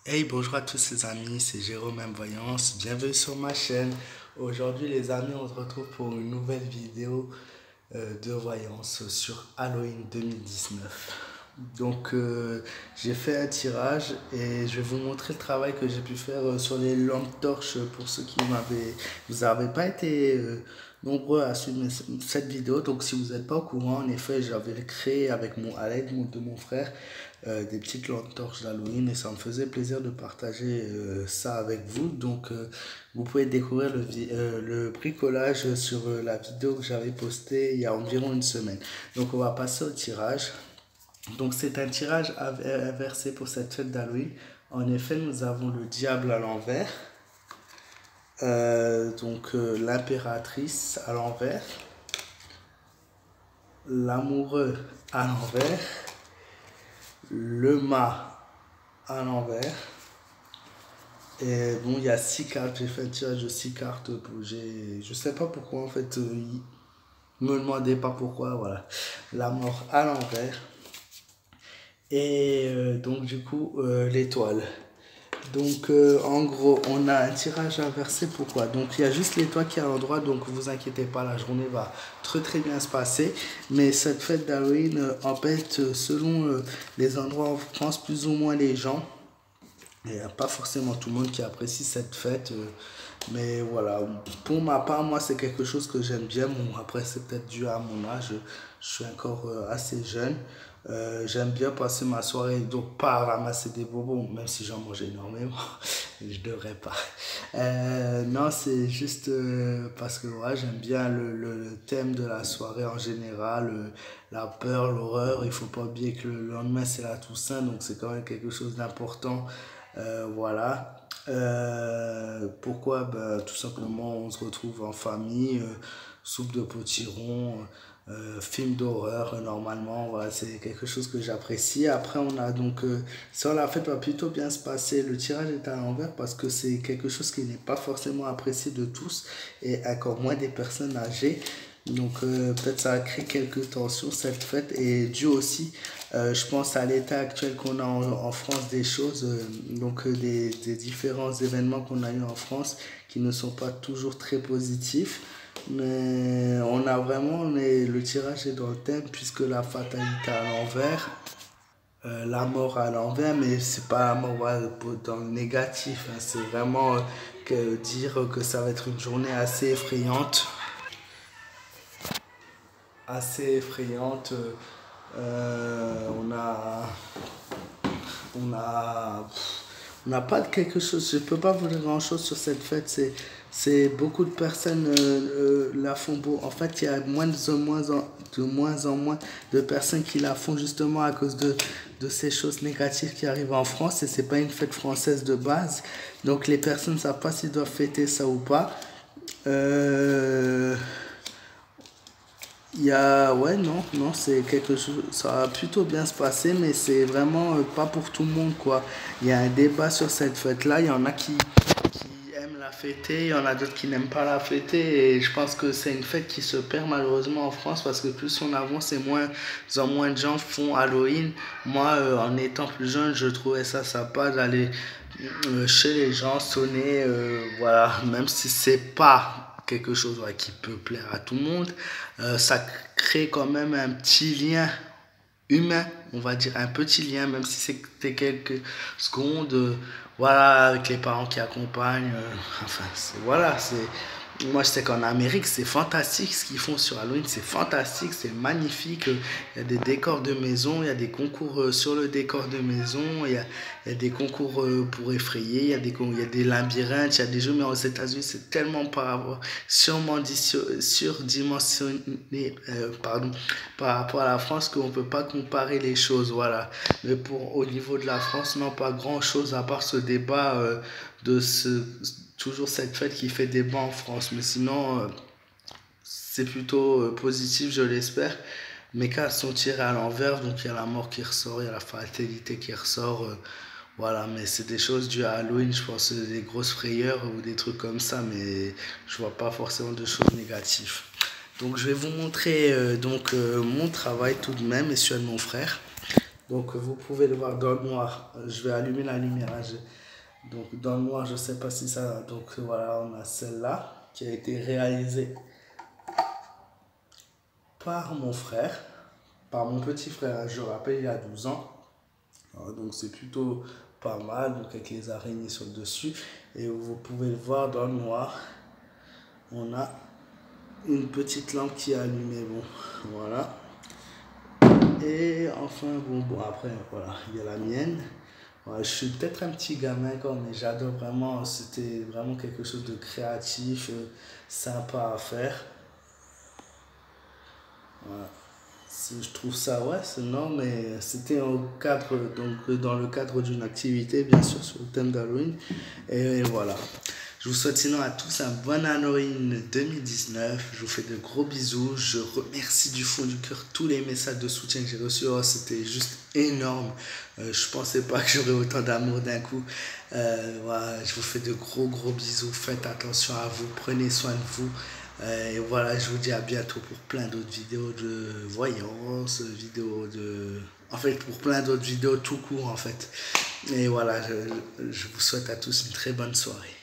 Hey, bonjour à tous les amis, c'est Jérôme M. Voyance, bienvenue sur ma chaîne. Aujourd'hui les amis, on se retrouve pour une nouvelle vidéo de voyance sur Halloween 2019. J'ai fait un tirage et je vais vous montrer le travail que j'ai pu faire sur les lampes torches pour ceux qui vous n'avez pas été nombreux à suivre cette vidéo. Donc si vous n'êtes pas au courant, en effet, j'avais créé à l'aide de mon frère des petites lampes torches d'Halloween et ça me faisait plaisir de partager ça avec vous. Vous pouvez découvrir le bricolage sur la vidéo que j'avais postée il y a environ une semaine. Donc on va passer au tirage. Donc c'est un tirage inversé pour cette fête d'Halloween. En effet, nous avons le diable à l'envers, l'impératrice à l'envers, l'amoureux à l'envers, le mât à l'envers. Et bon, il y a 6 cartes. J'ai fait un tirage de 6 cartes. Je sais pas pourquoi en fait. Me demandez pas pourquoi. Voilà. La mort à l'envers. Et l'étoile. En gros, on a un tirage inversé. Pourquoi? Donc il y a juste l'étoile qui est à l'endroit. Donc vous inquiétez pas, la journée va très bien se passer. Mais cette fête d'Halloween embête selon les endroits en France plus ou moins les gens. Il n'y a pas forcément tout le monde qui apprécie cette fête. Mais voilà, pour ma part, moi, c'est quelque chose que j'aime bien. Bon, après, c'est peut-être dû à mon âge. Je suis encore assez jeune. J'aime bien passer ma soirée, donc pas ramasser des bonbons, même si j'en mange énormément. Je devrais pas. Non, c'est juste parce que ouais, j'aime bien le thème de la soirée en général, la peur, l'horreur. Il faut pas oublier que le lendemain, c'est la Toussaint, donc c'est quand même quelque chose d'important. Voilà. Pourquoi? Ben, tout simplement, on se retrouve en famille, soupe de potiron, film d'horreur, normalement, voilà, c'est quelque chose que j'apprécie. Après, sur la fête va plutôt bien se passer. Le tirage est à l'envers parce que c'est quelque chose qui n'est pas forcément apprécié de tous et encore moins des personnes âgées. Peut-être ça a créé quelques tensions cette fête et dû aussi je pense à l'état actuel qu'on a en France des choses, des différents événements qu'on a eu en France qui ne sont pas toujours très positifs. Mais le tirage est dans le thème puisque la fatalité à l'envers, la mort à l'envers, mais c'est pas la mort dans le négatif, hein, c'est vraiment dire que ça va être une journée assez effrayante. On a, on a, on n'a pas de quelque chose. Je peux pas vous dire grand chose sur cette fête. C'est beaucoup de personnes la font beau. En fait, il y a de moins en moins de personnes qui la font justement à cause de ces choses négatives qui arrivent en France et c'est pas une fête française de base. Donc les personnes ne savent pas s'ils doivent fêter ça ou pas. Euh, ouais, non, c'est quelque chose, ça va plutôt bien se passer, mais c'est vraiment pas pour tout le monde, quoi. Il y a un débat sur cette fête-là, il y en a qui aiment la fêter, il y en a d'autres qui n'aiment pas la fêter, et je pense que c'est une fête qui se perd malheureusement en France, parce que plus on avance et moins en moins de gens font Halloween. Moi, en étant plus jeune, je trouvais ça sympa d'aller chez les gens sonner, voilà, même si c'est pas quelque chose ouais, qui peut plaire à tout le monde. Ça crée quand même un petit lien humain, on va dire un petit lien, même si c'était quelques secondes, voilà, avec les parents qui accompagnent. Moi je sais qu'en Amérique c'est fantastique ce qu'ils font sur Halloween, c'est fantastique, c'est magnifique. Il y a des décors de maison, il y a des concours sur le décor de maison, il y a des concours pour effrayer, il y a des labyrinthes, il y a des jeux, mais aux États-Unis c'est tellement surdimensionné par rapport à la France qu'on ne peut pas comparer les choses. Voilà. Mais au niveau de la France, non, pas grand-chose à part ce débat toujours cette fête qui fait débat en France. Mais sinon, c'est plutôt positif, je l'espère. Mes cas sont tirés à l'envers, donc il y a la mort qui ressort, il y a la fatalité qui ressort. Voilà, mais c'est des choses dues à Halloween, je pense, des grosses frayeurs ou des trucs comme ça, mais je vois pas forcément de choses négatives. Donc je vais vous montrer mon travail tout de même et celui de mon frère. Donc vous pouvez le voir dans le noir. Je vais allumer la lumière. Hein. Donc dans le noir, je sais pas si ça... Donc voilà, on a celle-là qui a été réalisée par mon frère, par mon petit frère. Je rappelle, il a 12 ans. Donc c'est plutôt pas mal, donc avec les araignées sur le dessus. Et vous pouvez le voir dans le noir. On a une petite lampe qui est allumée. Bon, voilà. Et enfin, bon après, voilà, il y a la mienne. Ouais, je suis peut-être un petit gamin quand mais j'adore vraiment, c'était vraiment quelque chose de créatif, sympa à faire. Voilà. Je trouve ça, ouais, c'est non, mais c'était au cadre, donc dans le cadre d'une activité, bien sûr, sur le thème d'Halloween. Et voilà. Je vous souhaite sinon à tous un bon Halloween 2019. Je vous fais de gros bisous. Je remercie du fond du cœur tous les messages de soutien que j'ai reçus. Oh, c'était juste énorme. Je pensais pas que j'aurais autant d'amour d'un coup. Voilà, je vous fais de gros bisous. Faites attention à vous. Prenez soin de vous. Et voilà, je vous dis à bientôt pour plein d'autres vidéos de voyance, En fait, pour plein d'autres vidéos tout court, en fait. Et voilà, je vous souhaite à tous une très bonne soirée.